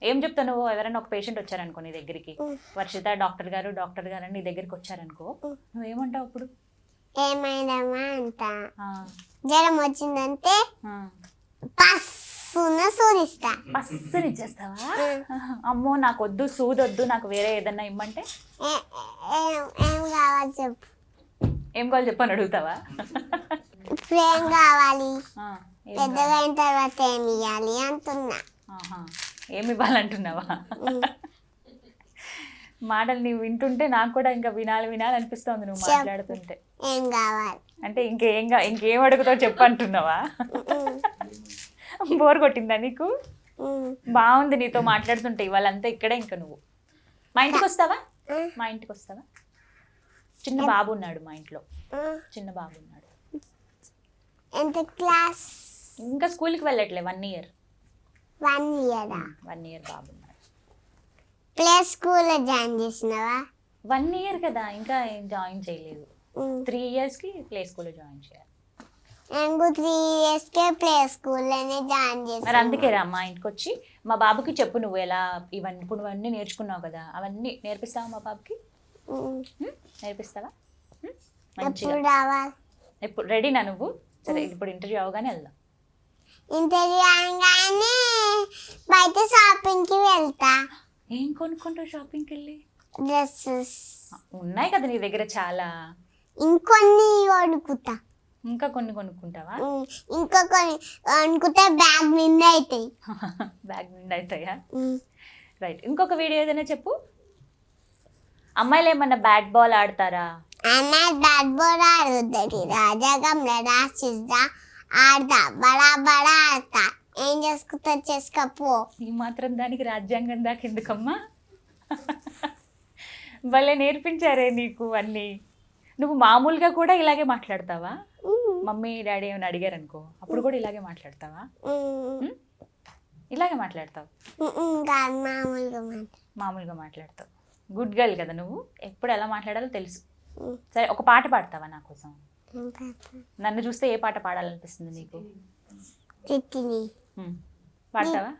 Speaker 2: ఏం చెప్తావు నువ్వు? ఎవరైనా ఒక పేషెంట్ వచ్చారనుకో నీ దగ్గరికి, వర్షిత డాక్టర్ గారు అని నీ దగ్గరికి వచ్చారనుకో, నువ్వేమంటావు అప్పుడు?
Speaker 1: ఏమైందమ్మా అంట. జ్వరం వచ్చిందంటే పస్ పసును సూదిస్తా.
Speaker 2: పస్సుని ఇచ్చేస్తావా? అమ్మో నాకు వద్దు, సూదొద్దు, నాకు వేరే ఏదన్నా ఇమ్మంటే
Speaker 1: ఏం కావాలి చెప్పు.
Speaker 2: ఏం కావాలి చెప్పని అడుగుతావా?
Speaker 1: ఇప్పుడు ఏం కావాలి,
Speaker 2: ఆ, ఏం
Speaker 1: పెద్దగా అయిన తర్వాత ఏమి ఇవ్వాలి అంటున్నా.
Speaker 2: ఆహా, ఏమి ఇవ్వాలంటున్నావా? మాటలు నీవు వింటుంటే నాకు కూడా ఇంకా వినాలనిపిస్తోంది నువ్వు మాట్లాడుతుంటే.
Speaker 1: ఏం కావాలి
Speaker 2: అంటే ఇంకేం అడుగుతావు చెప్పు అంటున్నావా? బోర్ కొట్టిందా నీకు? బాగుంది నీతో మాట్లాడుతుంటే ఇవాళంతా ఇక్కడే. ఇంకా నువ్వు మా ఇంటికి వస్తావా? మా ఇంటికి వస్తావా? చిన్న బాబు ఉన్నాడు మా ఇంట్లో, చిన్న బాబు ఉన్నాడు.
Speaker 1: ఎంత క్లాస్?
Speaker 2: ఇంకా స్కూల్కి వెళ్ళట్లే, 1 year.
Speaker 1: 1 year.
Speaker 2: 1 year బాబు ఉన్నాడు.
Speaker 1: ప్లే స్కూల్లో జాయిన్ చేసినావా?
Speaker 2: 1 year కదా, ఇంకా ఏం జాయిన్ చేయలేదు. 3 yearsకి ప్లే స్కూల్లో జాయిన్ చేయాలి.
Speaker 1: నేను 3 yearsకే ప్లే స్కూల్లోనే జాయిన్ చేశాను.
Speaker 2: మరి అందుకే రా మా ఇంటికి వచ్చి మా బాబుకి చెప్పు, నువ్వు ఎలా ఇప్పుడు నువ్వన్నీ నేర్చుకున్నావు కదా, అవన్నీ నేర్పిస్తావా మా బాబుకి? నేర్పిస్తావా?
Speaker 1: ఎప్పుడు రావాలి?
Speaker 2: ఎప్పుడు రెడీనా నువ్వు? సరే, ఇప్పుడు ఇంటర్వ్యూ అవగానే వెళ్దాం.
Speaker 1: ఇంటర్వ్యూ అవగానే బయట షాపింగ్కి వెళ్తా.
Speaker 2: ఏం కొనుక్కుంటావు షాపింగ్కి వెళ్ళి?
Speaker 1: డ్రెస్సెస్
Speaker 2: ఉన్నాయి కదా నీ దగ్గర చాలా.
Speaker 1: ఇంకొన్ని కొనుక్కుంటా.
Speaker 2: ఇంకా కొన్ని కొనుక్కుంటావా?
Speaker 1: ఇంకా కొన్ని కొనుక్కుంటే బ్యాగ్ నిండా అవుతాయి.
Speaker 2: బ్యాగ్ నిండా అవుతాయా? రైట్. ఇంకొక వీడియో ఏదైనా చెప్పు. అమ్మాయిలు ఏమన్నా బ్యాట్ బాల్ ఆడతారా?
Speaker 1: అమ్మాయి బ్యాట్ బాల్ ఆడుతుంది. రాజాగంలో రాసిస్తా ఆడతా, బడా బడా ఆడతా. ఏం చేసుకుంటా చేసుకోపో.
Speaker 2: ఈ మాత్రం దానికి రాజ్యాంగం దాకా ఎందుకమ్మా? భలే నేర్పించారే నీకు అన్నీ. నువ్వు మామూలుగా కూడా ఇలాగే మాట్లాడతావా? మమ్మీ డాడీ ఏమైనా అడిగారు అనుకో, అప్పుడు కూడా ఇలాగే మాట్లాడతావా? ఇలాగే మాట్లాడతావు? మామూలుగా మాట్లాడతావు. గుడ్ గర్ల్ కదా నువ్వు, ఎప్పుడు ఎలా మాట్లాడాలో తెలుసు. సరే, ఒక పాట పాడతావా నా కోసం? నన్ను చూస్తే ఏ పాట పాడాలనిపిస్తుంది నీకు?
Speaker 1: చిట్టిని
Speaker 2: పాడతావా?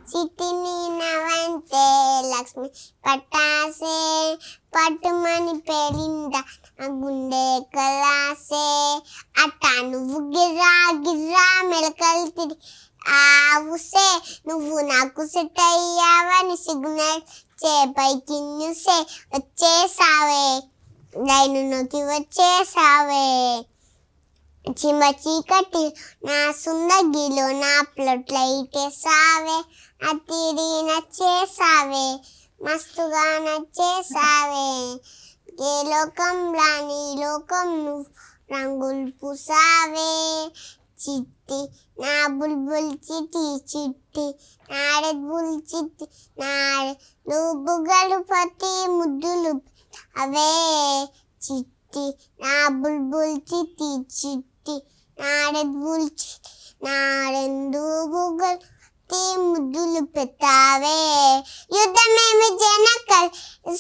Speaker 1: చిట్టిని నవంటే లక్ష్మి పట్టాసే పట్టుమని పెరిందా గుండె కలాసే అట్టా నువ్వు గిర్రా గిర్రా మెలకలు తిరిగి ఆవుసే నువ్వు నాకు సెట్ అయ్యావని సిగ్నల్ చేపైకి న్యూసే వచ్చేసావే లైను నొక్కి వచ్చేసావే చిమ్మ చీకటి నా సుందగిలో నా ప్లట్ లైటేసావే అతిరి నచ్చేసావే మస్తుగా నచ్చేసావే ఏ లోకంలా నీ లోకం నువ్వు రంగులు పూసావే చిట్టి నా బుల్బుల్ చిట్టి చిట్టి నాడే బుల్ చిట్టి నాడే నువ్వు బుగ్గలు పట్టి ముద్దులు అవే చిట్టి నా బుల్బుల్ చిట్టి చిట్టి నాడే బుల్ చిట్టి నాడెందు బుగ్గలు ముద్దులు పెట్టావే యుద్ధమేమి జనకల్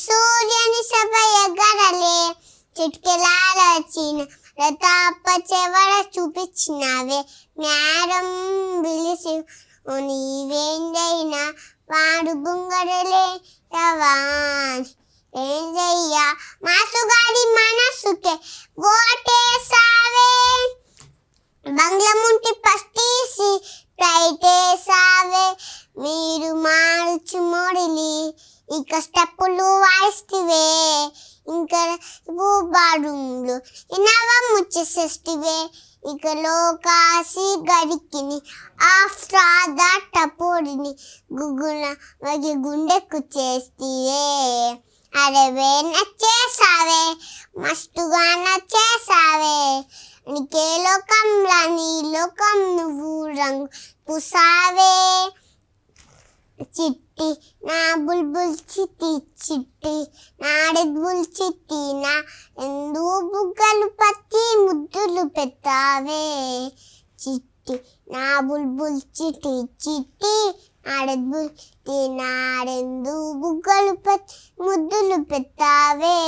Speaker 1: సూర్యుని సభయ గడలే చిట్కెలాల వచ్చిన ప్రతాప చెవర చూపించినావే మేడం పిలిచి నీవేందైనా వాడు బుంగడలే రవాన్ ఏం చెయ్యా మాసుగాడి మనసుకే ఓటేసావే బంగ్లముంటి పస్తీసి ప్రైటేసావే మీరు మార్చి మోడిలి ఇక స్టెప్పులు వాయిస్తివే ఇంకా బాడూంలు నవముచ్చేసేస్తివే ఇక లోకాసి గడికిని ఆఫ్టర్ దట్టపొడిని గుగ్గున మగి గుండెకు చేస్తివే అరేవే నచ్చేసావే మస్తుగా నచ్చేసావే నీకే లోకంలా నీ లోకం నువ్వు రంగు పూసావే చిట్టి నా బుల్బుల్ చిట్టి చిట్టి నాడే బుల్ చిట్టి నా ఎందు బుగ్గలు పట్టి ముద్దులు పెట్టావే చిట్టి నా బుల్బుల్ చిట్టి చిట్టి నాడే బుల్ చిట్టి నాడెందు బుగ్గలు పట్టి ముద్దులు పెట్టావే.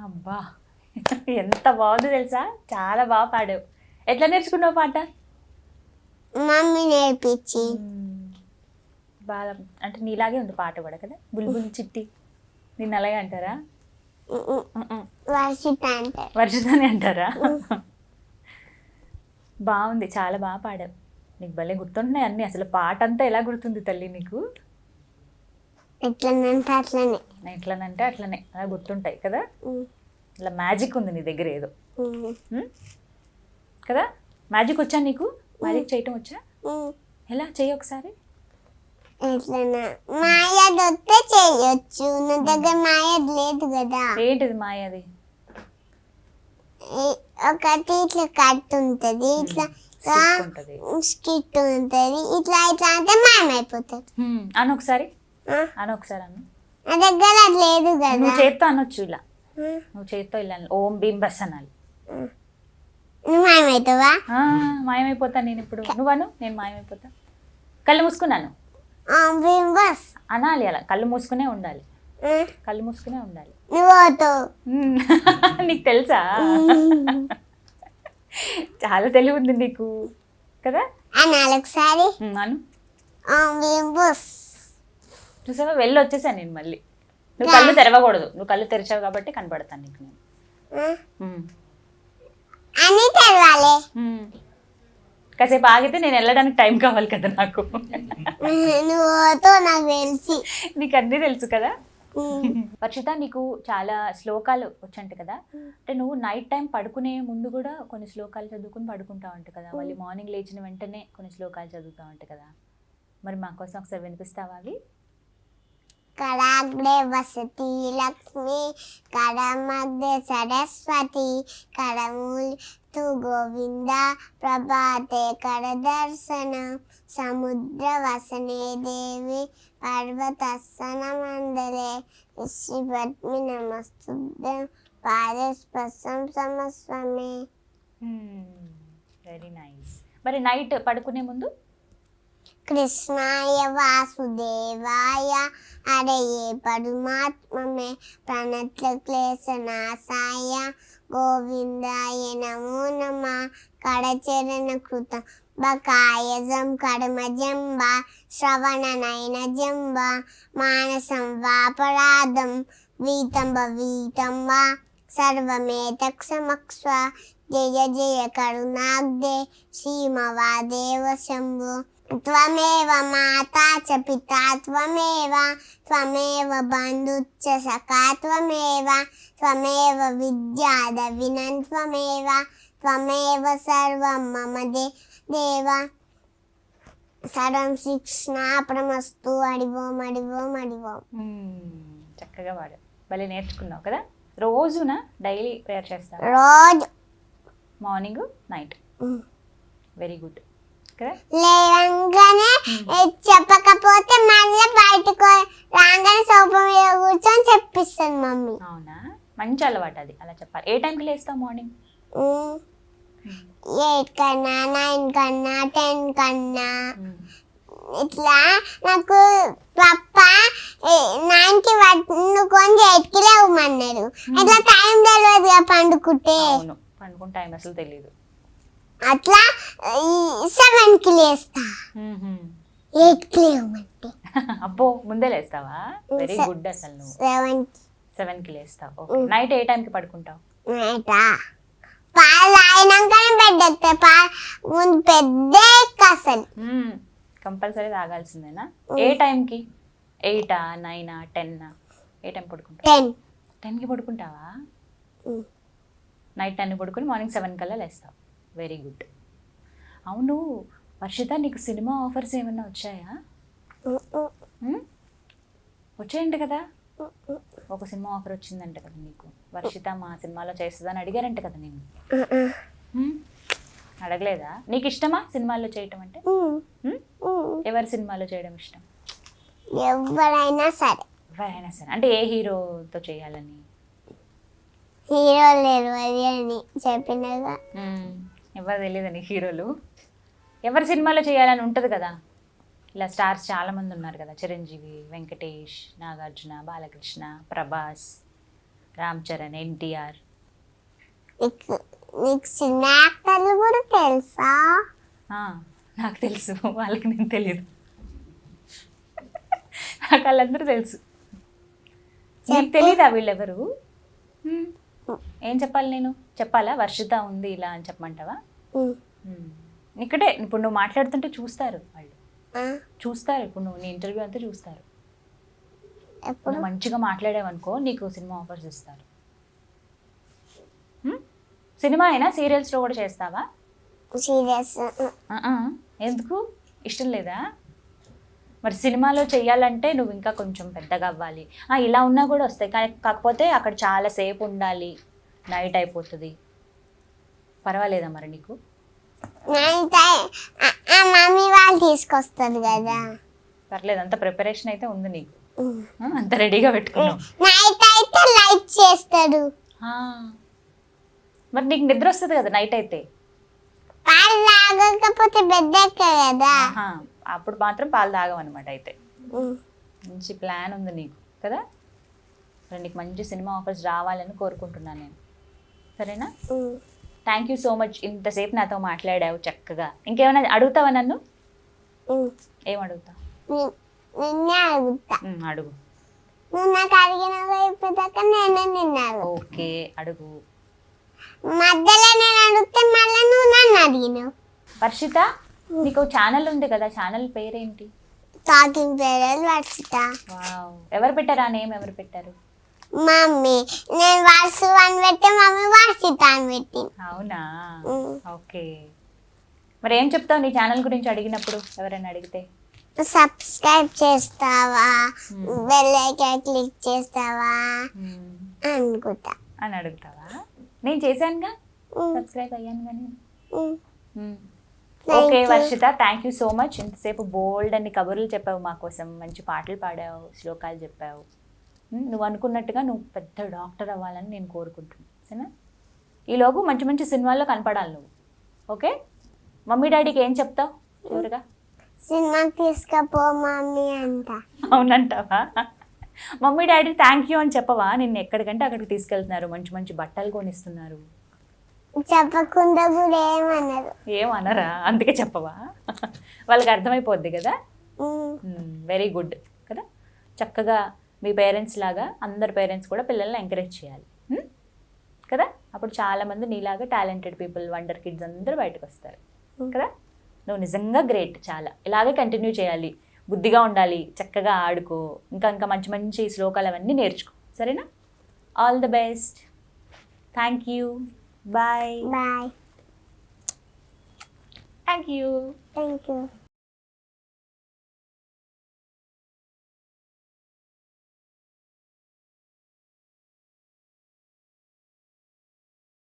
Speaker 2: అబ్బా, ఎంత బాగుంది తెలుసా, చాలా బాగా పాడావు. ఎట్లా నేర్చుకున్నావు పాట?
Speaker 1: మమ్మీ నేర్పించి.
Speaker 2: బాగా అంటే నీలాగే ఉంది పాట కూడా కదా. బుల్బుల్ చిట్టి నిన్ను అలాగే అంటారా?
Speaker 1: వర్షిత అంటారు.
Speaker 2: వర్షితని అంటారా? బాగుంది, చాలా బాగా పాడావు నీకు భలే గుర్తుంటున్నాయి అన్నీ. అసలు పాట అంతా ఎలా గుర్తుంది తల్లి నీకు?
Speaker 1: ఎట్లనంటే అట్లనే.
Speaker 2: ఎట్లనంటే అట్లనే అలా గుర్తుంటాయి కదా. ఇలా మ్యాజిక్ ఉంది నీ దగ్గర ఏదో కదా. మ్యాజిక్ వచ్చా నీకు? మ్యాజిక్ చేయటం వచ్చా? ఎలా చెయ్యి ఒకసారి.
Speaker 1: ఎట్లనా మాయది వస్తే చేయొచ్చు, నా దగ్గర మాయది లేదు కదా.
Speaker 2: ఏంటిది మాయది?
Speaker 1: ఒకటి ఇట్లా కట్ ఉంటుంది, ఇట్లా స్కిట్ ఉంటుంది, ఇట్లా ఇట్లా అంటే మాయమైపోతుంది.
Speaker 2: అను ఒకసారి, అను ఒకసారి అను.
Speaker 1: నా దగ్గర అది లేదు కదా.
Speaker 2: నువ్వు చేత్తో అనొచ్చు ఇలా, నువ్వు చేత్తో ఇలా ఓం భీం బస్ అనాలి.
Speaker 1: నువ్వు మాయమవుతావా?
Speaker 2: మాయమైపోతా నేను ఇప్పుడు. నువ్వను, నేను మాయమైపోతా. కళ్ళు మూసుకున్నాను
Speaker 1: ఓం భీం బస్
Speaker 2: అనాలి. అలా కళ్ళు మూసుకునే ఉండాలి, కళ్ళు మూసుకునే ఉండాలి. నీకు తెలుసా? చాలా తెలివి ఉంది నీకు కదా.
Speaker 1: అనాలి ఒకసారి.
Speaker 2: అను.
Speaker 1: ఓం భీం బస్.
Speaker 2: చూసావా, వెళ్ళి వచ్చేసాను నేను మళ్ళీ. నువ్వు కళ్ళు తెరవకూడదు, నువ్వు కళ్ళు తెరిచావు కాబట్టి కనపడతాను నీకు నేను.
Speaker 1: అని తెరవాలి.
Speaker 2: కాసేపు ఆగితే నేను వెళ్ళడానికి టైం కావాలి కదా నాకు.
Speaker 1: నువ్వుతో నాకు తెలిసి
Speaker 2: నీకు అన్నీ తెలుసు కదా. వర్షిత, నీకు చాలా శ్లోకాలు వచ్చంట కదా. అంటే నువ్వు నైట్ టైం పడుకునే ముందు కూడా కొన్ని శ్లోకాలు చదువుకుని పడుకుంటావు అంట కదా. మళ్ళీ మార్నింగ్ లేచిన వెంటనే కొన్ని శ్లోకాలు చదువుతావు అంట కదా. మరి మా కోసం ఒకసారి వినిపిస్తావా అవి?
Speaker 1: కరాగ్రే వసతి లక్ష్మి, కరమగ్రే సరస్వతి, కరమూలి తు గోవింద, ప్రభాతే కరదర్శన, సముద్ర వసనే దేవి, పర్వతస్సన మందరే, ఋషిపత్మి నమస్తుభ్యం, పాదస్పర్శం సమస్వమే.
Speaker 2: Very nice. మరి నైట్ పడుకునే ముందు
Speaker 1: కృష్ణాయ వాసుదేవాయ హరయే పరమాత్మమే, ప్రణత క్లేశనాశాయ గోవిందాయ నమో నమః. కడచరణ కృత బకాయజం కర్మజంబ, శ్రవణ నయనజంబ, మానసం వాపరాధం, వీతం వీతం వా, సర్వమేతక్షమక్ష్వ. జయ జయ కరుణాబ్దే శ్రీమవాదేవ శంభో. త్వమేవ మాతా చ పితా త్వమేవ, త్వమేవ బంధుశ్చ సఖా త్వమేవ, త్వమేవ విద్యాదవినం త్వమేవ, త్వమేవ సర్వం మమ దేవ. సర్వం శ్రీకృష్ణార్పణమస్తు. అడివోం అడివోం అడివోం.
Speaker 2: చక్కగా వాడు, భలే నేర్చుకున్నావు కదా. రోజున డైలీ ప్రేయర్ చేస్తావు?
Speaker 1: రోజు మార్నింగ్
Speaker 2: నైట్. Very good.
Speaker 1: లేవంగానే చెప్పకపోతే మళ్ళీ బయటకు రాగానే సోఫా మీద కూర్చొని చెప్పిస్తాను మమ్మీ.
Speaker 2: అవునా, మంచి అలవాటు అది, అలా చెప్పాలి. ఏ టైంకి లేస్తావు మార్నింగ్?
Speaker 1: 8 కన్నా 9 కన్నా 10 కన్నా. ఇట్లా నాకు పప్ప 9కి వండుకొని 8కి లేవమన్నారు. ఇట్లా టైం తెలియదుగా పండుకుంటే.
Speaker 2: పండుకుని టైం అసలు తెలియదు.
Speaker 1: అట్లా 7కి లేస్తా, 8కి లేవమంటే.
Speaker 2: అబ్బో, ముందే లేస్తావా? Very good. అసలు నువ్వు 7కి లేస్తావు. నైట్ ఏ టైంకి పడుకుంటావు?
Speaker 1: నైటా పాలు తాగినాకనే బెడ్ ఎక్కుతా. ముందు పెద్ద అసలు
Speaker 2: కంపల్సరీ తాగాల్సిందేనా? ఏ టైంకి? 8, 9, 10? ఏ టైం పడుకుంటావు? 10కి పడుకుంటావా? నైట్ 10 పడుకుని మార్నింగ్ 7 కల్లా లేస్తావు. Very good. అవును వర్షిత, నీకు సినిమా ఆఫర్స్ ఏమన్నా వచ్చాయా? వచ్చాయంట కదా. ఒక సినిమా ఆఫర్ వచ్చిందంట కదా నీకు. వర్షిత మా సినిమాలో చేస్తుందని అడిగారంట కదా నేను. అడగలేదా? నీకు ఇష్టమా సినిమాల్లో చేయటం అంటే? ఎవరి సినిమాలో చేయడం ఇష్టం?
Speaker 1: ఎవరైనా సరే.
Speaker 2: ఎవరైనా సరే అంటే ఏ హీరోతో చేయాలని?
Speaker 1: హీరో లేరు అని చెప్పినగా.
Speaker 2: ఎవరు తెలియదు నీకు హీరోలు? ఎవరి సినిమాలో చేయాలని ఉంటుంది కదా. ఇలా స్టార్స్ చాలామంది ఉన్నారు కదా. చిరంజీవి, వెంకటేష్, నాగార్జున, బాలకృష్ణ, ప్రభాస్, రామ్ చరణ్, ఎన్టీఆర్.
Speaker 1: నీకు సినిమా యాక్టర్లు కూడా తెలుసా?
Speaker 2: నాకు తెలుసు, వాళ్ళకి నేను తెలియదు. నాకు వాళ్ళందరూ తెలుసు. నీకు తెలీదా వీళ్ళెవరు? ఏం చెప్పాలి నేను? చెప్పాలా వర్షిత ఉంది ఇలా అని చెప్పమంటావా? ఇక్కడే ఇప్పుడు నువ్వు మాట్లాడుతుంటే చూస్తారు వాళ్ళు,
Speaker 1: ఆ,
Speaker 2: చూస్తారు. ఇప్పుడు నువ్వు నీ ఇంటర్వ్యూ అంతా చూస్తారు.
Speaker 1: ఎప్పుడు
Speaker 2: నువ్వు మంచిగా మాట్లాడావనుకో నీకు సినిమా ఆఫర్స్ ఇస్తారు. సినిమా అయినా సీరియల్స్లో కూడా చేస్తావా?
Speaker 1: సీరియస్
Speaker 2: ఎందుకు ఇష్టం లేదా? మరి సినిమాలో చెయ్యాలంటే నువ్వు ఇంకా కొంచెం పెద్దగా అవ్వాలి. ఇలా ఉన్నా కూడా వస్తాయి, కానీ కాకపోతే అక్కడ చాలాసేపు ఉండాలి, నైట్ అయిపోతుంది. పర్వాలేదా మరి నీకు?
Speaker 1: మమ్మీ వాళ్ళు తీసుకొస్తారు కదా.
Speaker 2: పర్లేదు, అంత ప్రిపరేషన్ అయితే ఉంది నీకు, అంత రెడీగా పెట్టుకున్నావు.
Speaker 1: నైట్ అయితే లైట్ చేస్తాడు.
Speaker 2: మరి నీకు నిద్ర వస్తుంది కదా నైట్ అయితే?
Speaker 1: పాలు తాగకపోతే బెడ్ ఎక్కదు కదా.
Speaker 2: అప్పుడు మాత్రం పాలు తాగమన్నమాట. అయితే మంచి ప్లాన్ ఉంది నీకు కదా. మరి నీకు మంచి సినిమా ఆఫర్స్ రావాలని కోరుకుంటున్నాను నేను, సరేనా? థ్యాంక్ యూ సో మచ్, ఇంతసేపు నాతో మాట్లాడావు చక్కగా. ఇంకేమైనా అడుగుతావా నన్ను? ఏం అడుగుతావు?
Speaker 1: నిన్నే అడుగుతా.
Speaker 2: అడుగు.
Speaker 1: నువ్వు నాకు అడిగినవి అయిపోయాక నేనే నిన్నాను.
Speaker 2: ఓకే, అడుగు.
Speaker 1: మధ్యలో నేను అడిగితే మళ్ళీ నువ్వు నన్ను అడిగినావు.
Speaker 2: వర్షిత, నీకు ఛానల్ ఉంది కదా, ఛానల్ పేరేంటి?
Speaker 1: Talking parent Varshita.
Speaker 2: వావ్, ఎవరు పెట్టారు ఆ నేమ్? ఎవరు పెట్టారు?
Speaker 1: మమ్మీ. నేను వర్షు అని పెట్టి మమ్మీ వర్షిత అని పెట్టింది.
Speaker 2: అవునా, ఓకే. మరి ఏం చెప్తావు నీ ఛానల్ గురించి అడిగినప్పుడు, ఎవరైనా అడిగితే?
Speaker 1: సబ్స్క్రైబ్ చేస్తావా, బెల్ ఐకాన్ క్లిక్ చేస్తావా అనుకుంటా
Speaker 2: అని అడుగుతావా? నేను చేశానుగా, సబ్స్క్రైబ్ అయ్యాను కానీ. Okay Varshita, thank you so much. ఇంతసేపు బోల్డ్ అన్ని కబుర్లు చెప్పావు మా కోసం, మంచి పాటలు పాడావు, శ్లోకాలు చెప్పావు. నువ్వు అనుకున్నట్టుగా నువ్వు పెద్ద డాక్టర్ అవ్వాలని నేను కోరుకుంటున్నాను, సరేనా? ఈలోపు మంచి మంచి సినిమాల్లో కనపడాలి నువ్వు, ఓకే? మమ్మీ డాడీకి ఏం చెప్తావు చివరిగా?
Speaker 1: సినిమాకి తీసుకపో మమ్మీ అంట.
Speaker 2: అవునంటావా? మమ్మీ డాడీ థ్యాంక్ యూ అని చెప్పవా? నిన్ను ఎక్కడికంటే అక్కడికి తీసుకెళ్తున్నారు, మంచి మంచి బట్టలు కొనిస్తున్నారు.
Speaker 1: చెప్పకుండా కూడా ఏమన్నారు.
Speaker 2: ఏమనరా? అందుకే చెప్పవా? వాళ్ళకి అర్థమైపోద్ది కదా. వెరీ గుడ్ కదా. చక్కగా మీ పేరెంట్స్ లాగా అందరు పేరెంట్స్ కూడా పిల్లల్ని ఎంకరేజ్ చేయాలి కదా. అప్పుడు చాలామంది నీలాగా టాలెంటెడ్ పీపుల్, వండర్ కిడ్స్ అందరూ బయటకు వస్తారు కదా. నువ్వు నిజంగా గ్రేట్, చాలా ఇలాగే కంటిన్యూ చేయాలి. బుద్ధిగా ఉండాలి, చక్కగా ఆడుకో, ఇంకా ఇంకా మంచి మంచి శ్లోకాలు అవన్నీ నేర్చుకో, సరేనా? All the best. Thank you. Bye.
Speaker 1: Bye.
Speaker 2: Thank you.
Speaker 1: Thank you.